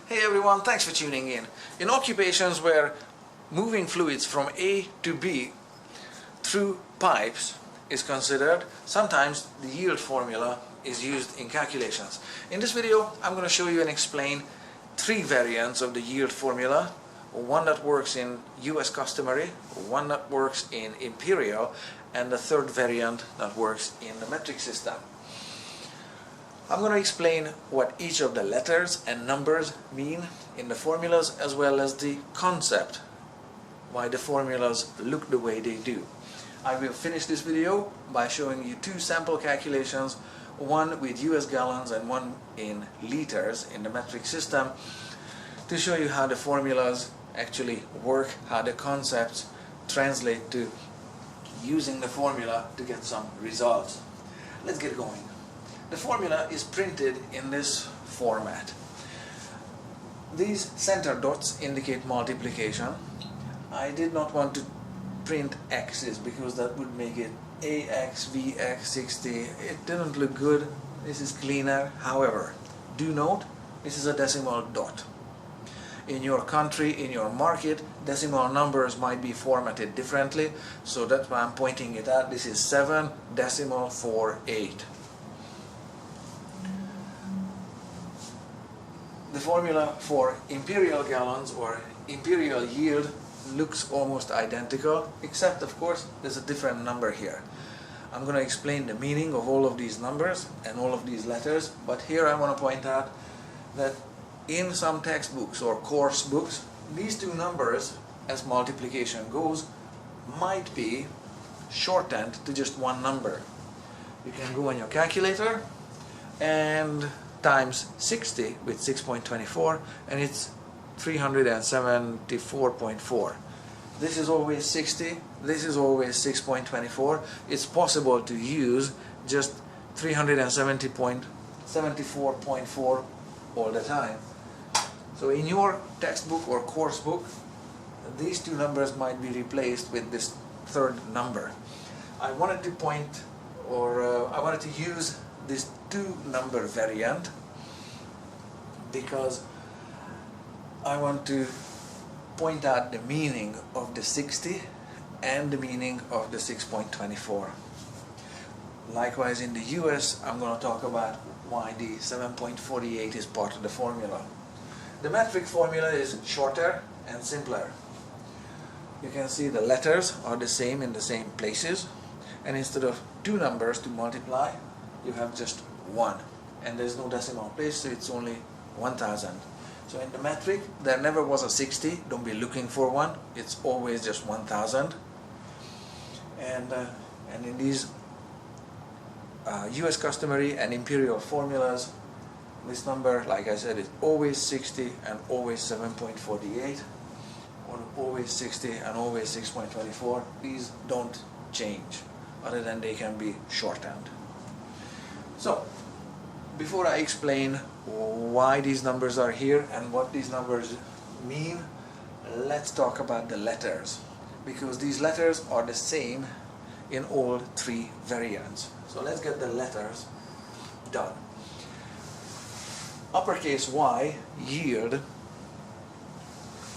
Hey everyone, thanks for tuning in. In occupations where moving fluids from A to B through pipes is considered, sometimes the yield formula is used in calculations. In this video, I'm going to show you and explain three variants of the yield formula. One that works in US customary, one that works in imperial, and the third variant that works in the metric system. I'm going to explain what each of the letters and numbers mean in the formulas, as well as the concept, why the formulas look the way they do. I will finish this video by showing you two sample calculations, one with US gallons and one in liters in the metric system, to show you how the formulas actually work, how the concepts translate to using the formula to get some results. Let's get going. The formula is printed in this format. These center dots indicate multiplication. I did not want to print x's because that would make it ax, vx, 60. It didn't look good. This is cleaner. However, do note this is a decimal dot. In your country, in your market, decimal numbers might be formatted differently, so that's why I'm pointing it out. This is 7.48. The formula for imperial gallons or imperial yield looks almost identical, except of course there's a different number here. I'm going to explain the meaning of all of these numbers and all of these letters, but here I want to point out that in some textbooks or course books, these two numbers, as multiplication goes, might be shortened to just one number. You can go on your calculator and times 60 with 6.24, and it's 374.4. This is always 60, this is always 6.24. It's possible to use just 374.4 all the time. So in your textbook or course book, these two numbers might be replaced with this third number. I wanted to use this two number variant because I want to point out the meaning of the 60 and the meaning of the 6.24. Likewise, in the US, I'm going to talk about why the 7.48 is part of the formula. The metric formula is shorter and simpler. You can see the letters are the same in the same places, and instead of two numbers to multiply, you have just one, and there's no decimal place, so it's only 1000. So in the metric, there never was a 60. Don't be looking for one. It's always just 1000. And in these US customary and imperial formulas, this number, like I said, is always 60 and always 7.48, or always 60 and always 6.24. These don't change, other than they can be shortened. So, before I explain why these numbers are here and what these numbers mean, let's talk about the letters, because these letters are the same in all three variants. So let's get the letters done. Uppercase Y, yield,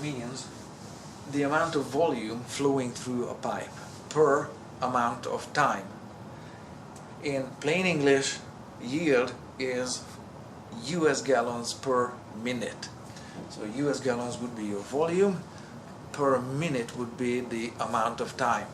means the amount of volume flowing through a pipe per amount of time. In plain English, yield is US gallons per minute. So US gallons would be your volume, per minute would be the amount of time.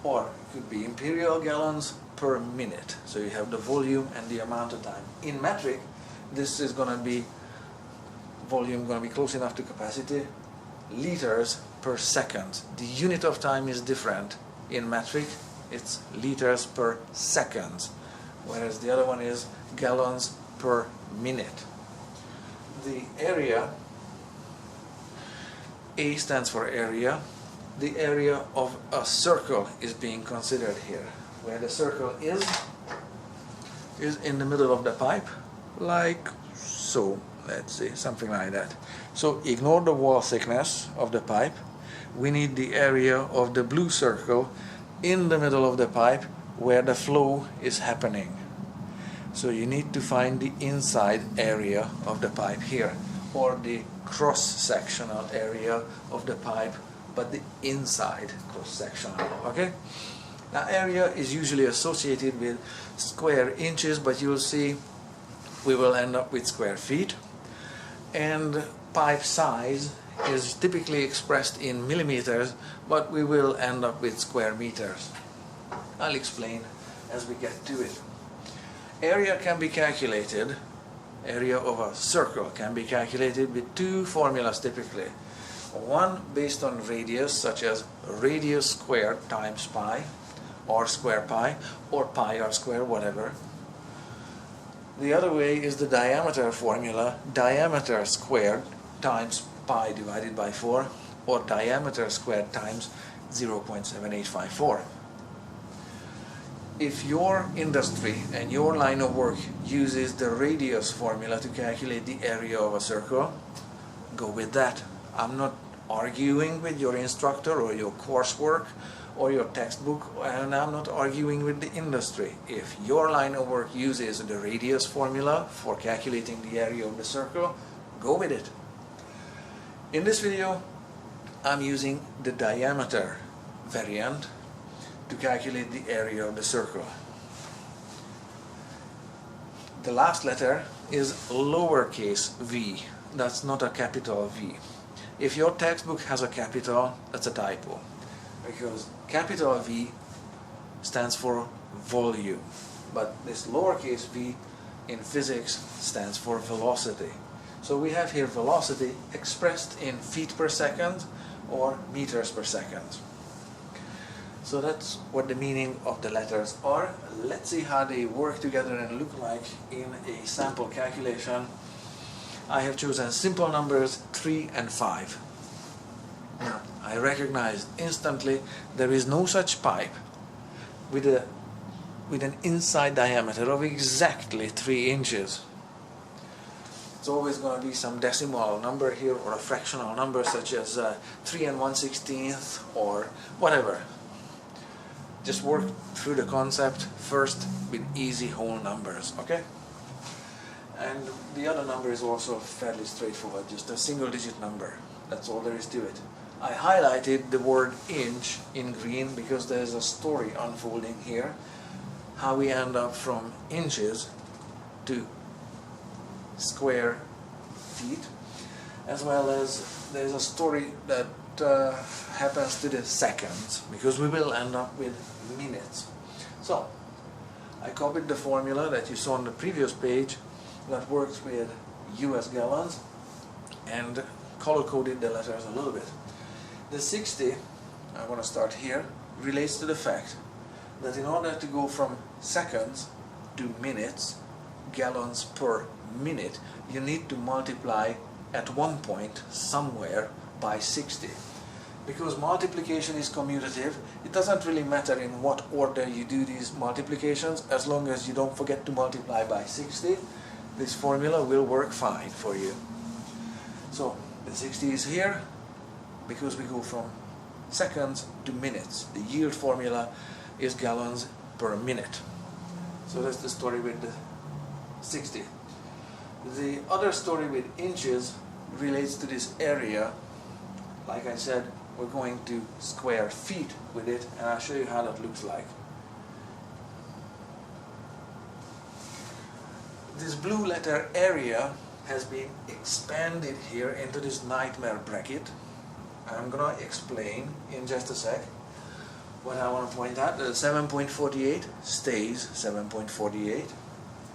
Or it could be imperial gallons per minute. So you have the volume and the amount of time. In metric, this is going to be volume going to be close enough to capacity, liters per second. The unit of time is different. In metric, it's liters per second, whereas the other one is gallons per minute. The area, A stands for area. The area of a circle is being considered here, where the circle is in the middle of the pipe, like so. Let's see, something like that. So ignore the wall thickness of the pipe. We need the area of the blue circle in the middle of the pipe where the flow is happening. So you need to find the inside area of the pipe here. or the cross-sectional area of the pipe, but the inside cross-sectional, okay? Now area is usually associated with square inches, but you'll see we will end up with square feet. And pipe size is typically expressed in millimeters, but we will end up with square meters. I'll explain as we get to it. Area can be calculated, area of a circle can be calculated with two formulas typically. One based on radius, such as radius squared times pi, or square pi, or pi r square, whatever. The other way is the diameter formula, diameter squared times pi divided by 4, or diameter squared times 0.7854. If your industry and your line of work uses the radius formula to calculate the area of a circle, go with that. I'm not arguing with your instructor or your coursework or your textbook, and I'm not arguing with the industry. If your line of work uses the radius formula for calculating the area of the circle, go with it. In this video, I'm using the diameter variant to calculate the area of the circle. The last letter is lowercase v. That's not a capital V. If your textbook has a capital, that's a typo, because capital V stands for volume, but this lowercase v in physics stands for velocity. So we have here velocity expressed in feet per second or meters per second. So that's what the meaning of the letters are. Let's see how they work together and look like in a sample calculation. I have chosen simple numbers 3 and 5. Now, I recognize instantly there is no such pipe with an inside diameter of exactly 3 inches. It's always going to be some decimal number here, or a fractional number such as 3 and 1/16 or whatever. Just work through the concept first with easy whole numbers, okay? And the other number is also fairly straightforward, just a single digit number. That's all there is to it. I highlighted the word inch in green because there's a story unfolding here, how we end up from inches to square feet, as well as there's a story that happens to the seconds, because we will end up with minutes. So I copied the formula that you saw on the previous page that works with US gallons and color-coded the letters a little bit. The 60, I want to start here, relates to the fact that in order to go from seconds to minutes, gallons per minute, you need to multiply at one point somewhere by 60. Because multiplication is commutative, it doesn't really matter in what order you do these multiplications, as long as you don't forget to multiply by 60, this formula will work fine for you. So the 60 is here because we go from seconds to minutes. The yield formula is gallons per minute. So that's the story with the 60. The other story with inches relates to this area. Like I said, we're going to square feet with it, and I'll show you how that looks like. This blue letter area has been expanded here into this nightmare bracket. I'm going to explain in just a sec what I want to point out. The 7.48 stays 7.48.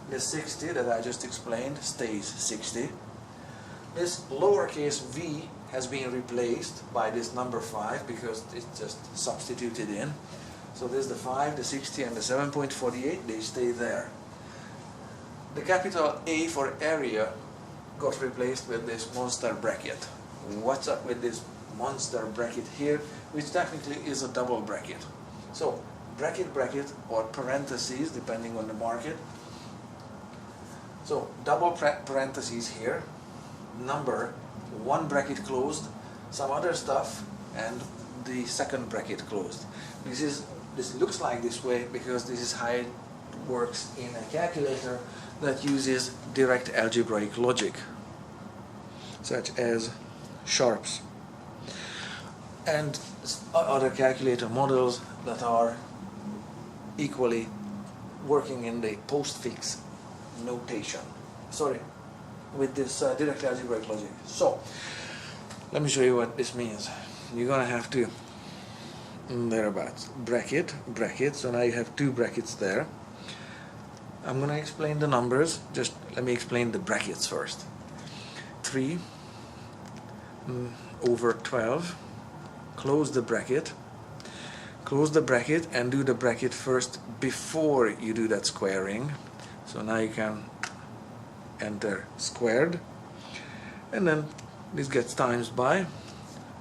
The 60 that I just explained stays 60. This lowercase v has been replaced by this number 5 because it's just substituted in. So there's the 5, the 60 and the 7.48, they stay there. The capital A for area got replaced with this monster bracket. What's up with this monster bracket here, which technically is a double bracket? So bracket, bracket, or parentheses depending on the market. So double parentheses here, number, one bracket closed, some other stuff, and the second bracket closed. This looks like this way because this is how it works in a calculator that uses direct algebraic logic. such as sharps and other calculator models that are equally working in the postfix notation. Sorry, with this direct algebraic logic. So, let me show you what this means. You're gonna have to, thereabouts, bracket, so now you have two brackets there. I'm gonna explain the numbers, just let me explain the brackets first. 3 over 12, close the bracket and do the bracket first before you do that squaring. So now you can enter squared, and then this gets times by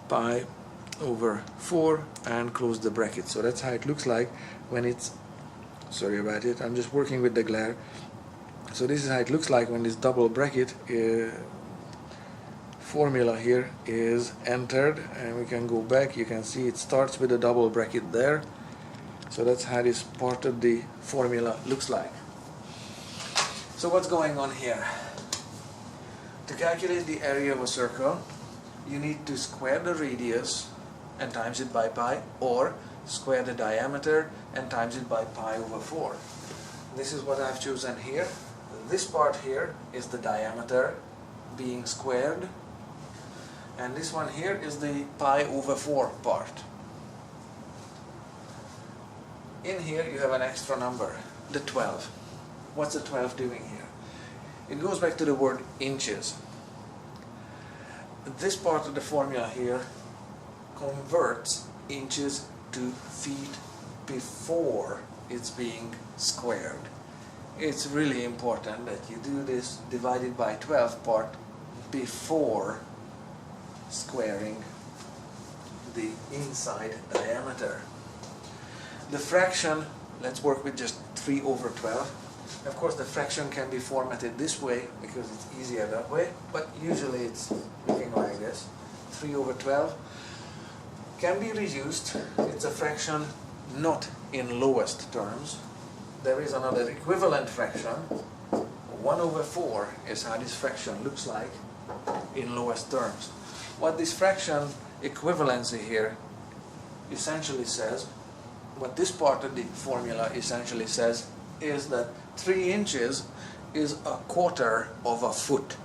pi over 4 and close the bracket. So that's how it looks like when it's, sorry about it, I'm just working with the glare. So this is how it looks like when this double bracket formula here is entered, and we can go back. You can see it starts with a double bracket there. So that's how this part of the formula looks like. So what's going on here? To calculate the area of a circle, you need to square the radius and times it by pi, or square the diameter and times it by pi over 4. This is what I've chosen here. This part here is the diameter being squared, and this one here is the pi over 4 part. In here you have an extra number, the 12. What's the 12 doing here? It goes back to the word inches. This part of the formula here converts inches to feet before it's being squared. It's really important that you do this divided by 12 part before squaring the inside diameter. The fraction, let's work with just 3 over 12. Of course the fraction can be formatted this way because it's easier that way, but usually it's looking like this. 3 over 12 can be reduced. It's a fraction not in lowest terms. There is another equivalent fraction. 1 over 4 is how this fraction looks like in lowest terms. What this fraction equivalency here essentially says, what this part of the formula essentially says, is that 3 inches is a quarter of a foot.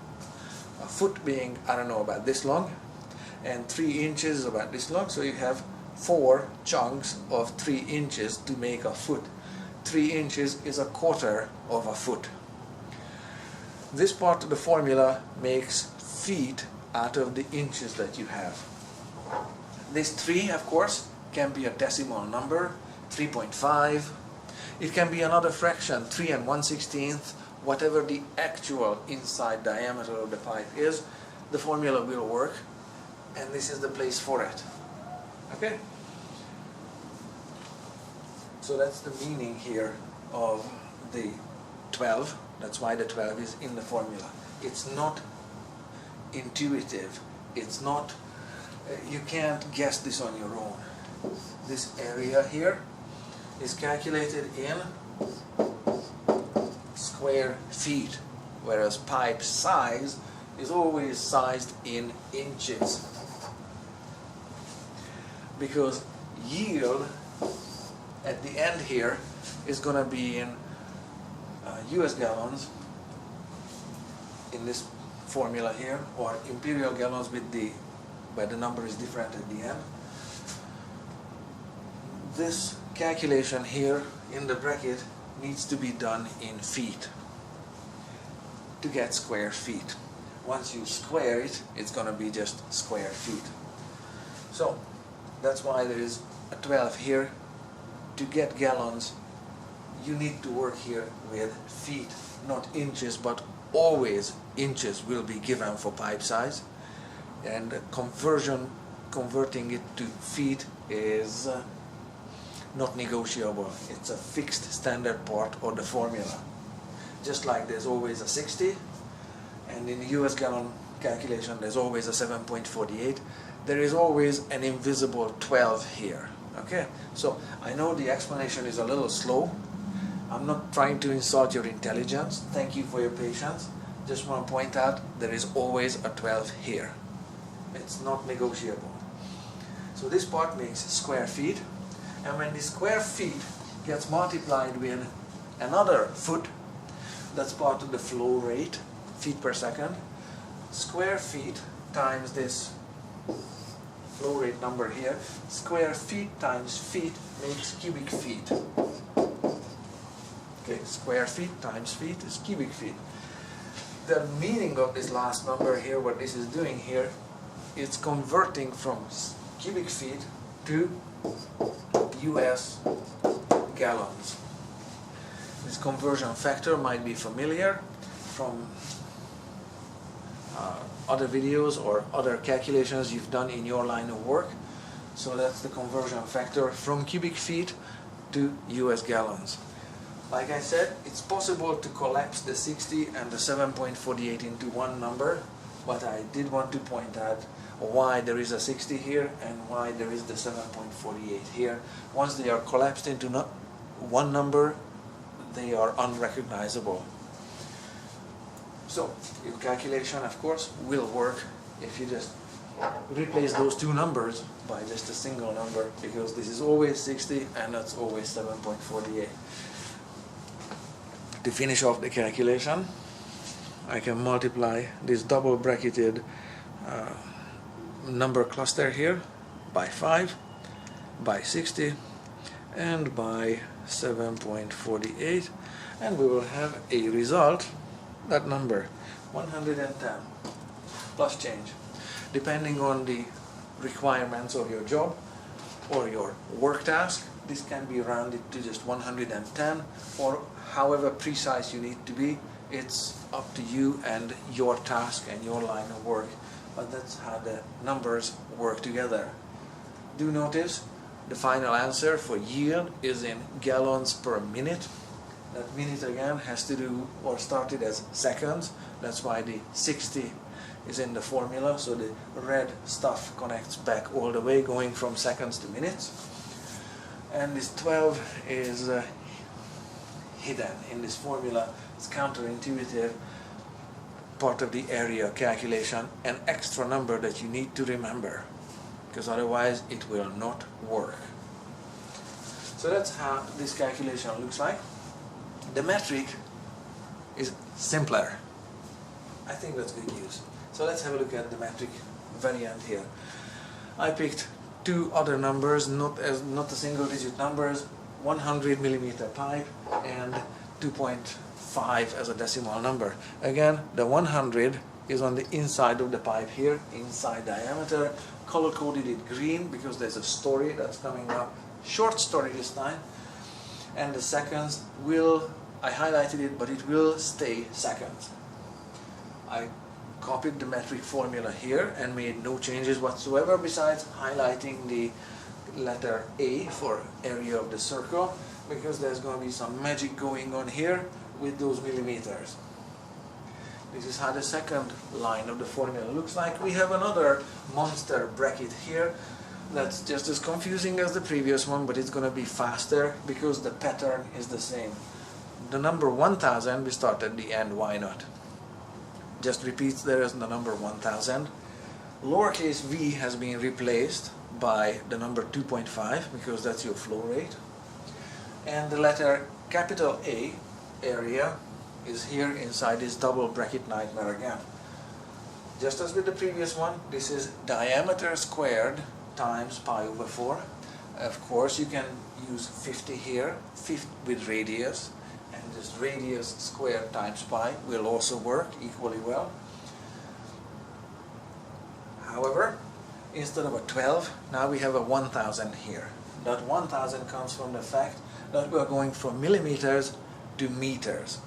A foot being, I don't know, about this long, and 3 inches is about this long, so you have 4 chunks of 3 inches to make a foot. 3 inches is a quarter of a foot. This part of the formula makes feet out of the inches that you have. This 3, of course, can be a decimal number, 3.5. It can be another fraction, 3 and 1/16, whatever the actual inside diameter of the pipe is, the formula will work, and this is the place for it. Okay? So that's the meaning here of the 12. That's why the 12 is in the formula. It's not intuitive. It's not, you can't guess this on your own. This area here is calculated in square feet, whereas pipe size is always sized in inches, because yield at the end here is going to be in US gallons in this formula here, or imperial gallons with the, where the number is different at the end. This calculation here in the bracket needs to be done in feet to get square feet. Once you square it, it's going to be just square feet. So that's why there is a 12 here. To get gallons, you need to work here with feet, not inches, but always inches will be given for pipe size, and converting it to feet is not negotiable. It's a fixed standard part of the formula. Just like there's always a 60, and in the US gallon calculation there's always a 7.48, there is always an invisible 12 here. Okay, so I know the explanation is a little slow. I'm not trying to insult your intelligence. Thank you for your patience. just want to point out there is always a 12 here. It's not negotiable. So this part makes square feet, and when the square feet gets multiplied with another foot, that's part of the flow rate, feet per second. Square feet times this flow rate number here, square feet times feet makes cubic feet. Okay, square feet times feet is cubic feet. The meaning of this last number here, what this is doing here, it's converting from cubic feet to US gallons. This conversion factor might be familiar from other videos or other calculations you've done in your line of work. So that's the conversion factor from cubic feet to US gallons. Like I said, it's possible to collapse the 60 and the 7.48 into one number, but I did want to point out why there is a 60 here and why there is the 7.48 here. Once they are collapsed into one number, they are unrecognizable. So your calculation, of course, will work if you just replace those two numbers by just a single number, because this is always 60 and that's always 7.48. To finish off the calculation, I can multiply this double bracketed number cluster here by 5, by 60, and by 7.48, and we will have a result, that number 110 plus change, depending on the requirements of your job or your work task. This can be rounded to just 110, or however precise you need to be. It's up to you and your task and your line of work, but that's how the numbers work together. Do notice the final answer for yield is in gallons per minute. That minute again has to do or started as seconds. That's why the 60 is in the formula, so the red stuff connects back all the way, going from seconds to minutes. And this 12 is hidden in this formula. It's counterintuitive, part of the area calculation, an extra number that you need to remember, because otherwise it will not work. So that's how this calculation looks like. The metric is simpler. I think that's good news. So let's have a look at the metric variant here. I picked two other numbers, not the single digit numbers, 100 millimeter pipe and 2.5 as a decimal number. Again, the 100 is on the inside of the pipe here, inside diameter, color coded it green because there's a story that's coming up, short story this time, and the seconds will, I highlighted it, but it will stay seconds. I copied the metric formula here and made no changes whatsoever besides highlighting the letter A for area of the circle, because there's going to be some magic going on here with those millimeters. This is how the second line of the formula looks like. We have another monster bracket here that's just as confusing as the previous one, but it's going to be faster because the pattern is the same. The number 1000 we start at the end, why not? Just repeats there as the number 1000. Lowercase v has been replaced by the number 2.5 because that's your flow rate. And the letter capital A, area, is here inside this double bracket nightmare again. Just as with the previous one, this is diameter squared times pi over 4. Of course you can use 50 here, 50 with radius, and just radius squared times pi will also work equally well. However, instead of a 12, now we have a 1000 here. That 1000 comes from the fact that we are going from millimeters to meters.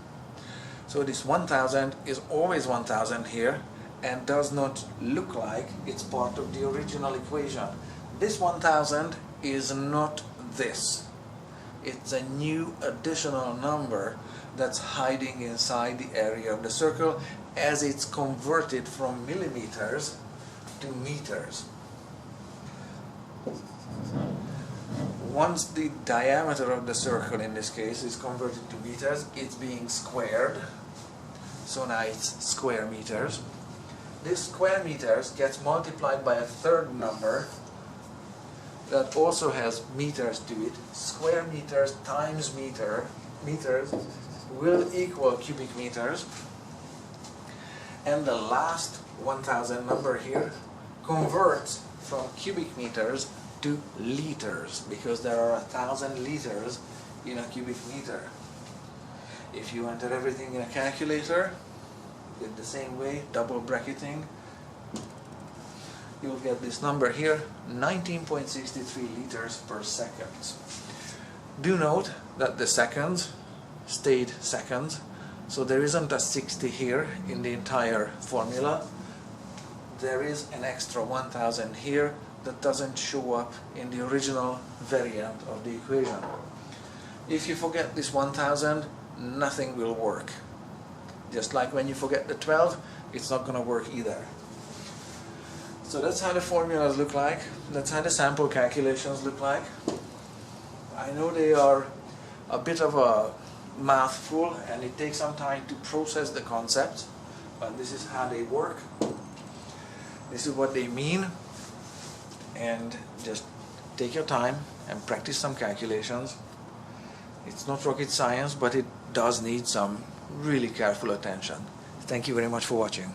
So this 1000 is always 1000 here and does not look like it's part of the original equation. This 1000 is not this. It's a new additional number that's hiding inside the area of the circle as it's converted from millimeters to meters. Once the diameter of the circle in this case is converted to meters, it's being squared. so now it's square meters. This square meters gets multiplied by a third number that also has meters to it. Square meters times meters will equal cubic meters. And the last 1000 number here converts from cubic meters to liters, because there are 1000 liters in a cubic meter. If you enter everything in a calculator in the same way, double bracketing, you'll get this number here, 19.63 liters per second. Do note that the seconds stayed seconds, so there isn't a 60 here in the entire formula. There is an extra 1000 here that doesn't show up in the original variant of the equation. If you forget this 1000, nothing will work. Just like when you forget the 12, it's not going to work either. So that's how the formulas look like. That's how the sample calculations look like. I know they are a bit of a mouthful and it takes some time to process the concepts, but this is how they work. This is what they mean, and just take your time and practice some calculations. It's not rocket science, but it does need some really careful attention. Thank you very much for watching.